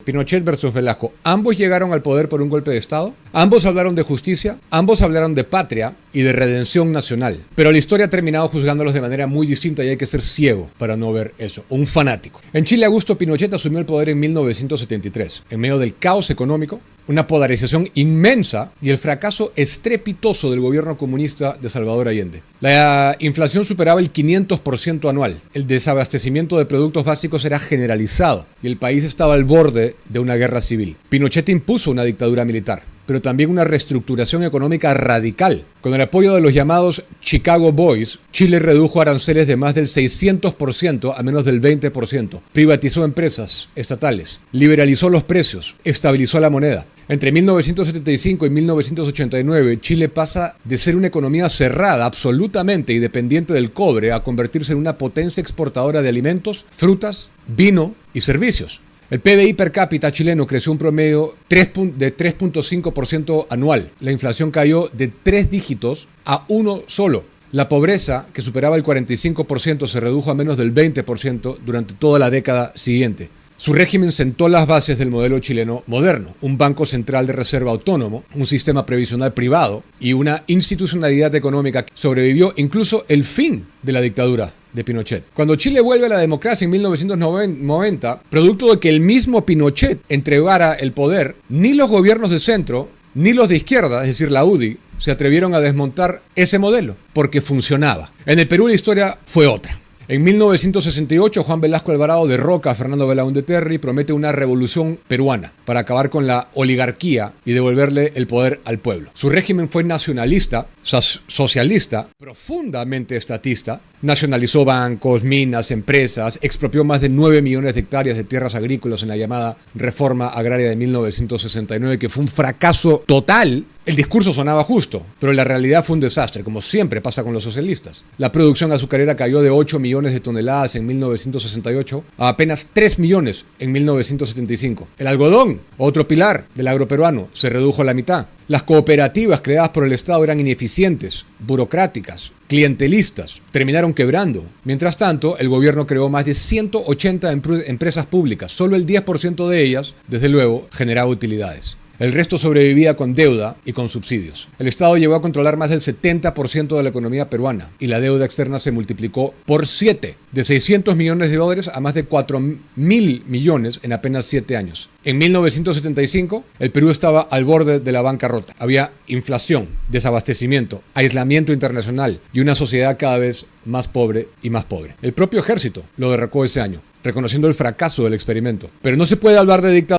Pinochet versus Velasco. Ambos llegaron al poder por un golpe de Estado. Ambos hablaron de justicia. Ambos hablaron de patria y de redención nacional. Pero la historia ha terminado juzgándolos de manera muy distinta y hay que ser ciego para no ver eso. Un fanático. En Chile, Augusto Pinochet asumió el poder en 1973. En medio del caos económico, una polarización inmensa y el fracaso estrepitoso del gobierno comunista de Salvador Allende. La inflación superaba el 500% anual. El desabastecimiento de productos básicos era generalizado y el país estaba al borde de una guerra civil. Pinochet impuso una dictadura militar, pero también una reestructuración económica radical. Con el apoyo de los llamados Chicago Boys, Chile redujo aranceles de más del 600% a menos del 20%. Privatizó empresas estatales, liberalizó los precios, estabilizó la moneda. Entre 1975 y 1989, Chile pasa de ser una economía cerrada absolutamente y dependiente del cobre a convertirse en una potencia exportadora de alimentos, frutas, vino y servicios. El PBI per cápita chileno creció un promedio de 3.5% anual. La inflación cayó de 3 dígitos a uno solo. La pobreza, que superaba el 45%, se redujo a menos del 20% durante toda la década siguiente. Su régimen sentó las bases del modelo chileno moderno, un banco central de reserva autónomo, un sistema previsional privado y una institucionalidad económica que sobrevivió incluso el fin de la dictadura de Pinochet. Cuando Chile vuelve a la democracia en 1990, producto de que el mismo Pinochet entregara el poder, ni los gobiernos de centro, ni los de izquierda, es decir, la UDI, se atrevieron a desmontar ese modelo, porque funcionaba. En el Perú la historia fue otra. En 1968, Juan Velasco Alvarado derroca a Fernando Belaúnde Terry y promete una revolución peruana para acabar con la oligarquía y devolverle el poder al pueblo. Su régimen fue nacionalista, socialista, profundamente estatista. Nacionalizó bancos, minas, empresas, expropió más de 9 millones de hectáreas de tierras agrícolas en la llamada Reforma Agraria de 1969, que fue un fracaso total. El discurso sonaba justo, pero la realidad fue un desastre, como siempre pasa con los socialistas. La producción azucarera cayó de 8 millones de toneladas en 1968 a apenas 3 millones en 1975. El algodón, otro pilar del agroperuano, se redujo a la mitad. Las cooperativas creadas por el Estado eran ineficientes, burocráticas, clientelistas, terminaron quebrando. Mientras tanto, el gobierno creó más de 180 empresas públicas. Solo el 10% de ellas, desde luego, generaba utilidades. El resto sobrevivía con deuda y con subsidios. El Estado llegó a controlar más del 70% de la economía peruana y la deuda externa se multiplicó por 7, de 600 millones de dólares a más de 4.000 millones en apenas 7 años. En 1975, el Perú estaba al borde de la bancarrota. Había inflación, desabastecimiento, aislamiento internacional y una sociedad cada vez más pobre y más pobre. El propio ejército lo derrocó ese año, reconociendo el fracaso del experimento. Pero no se puede hablar de dictadura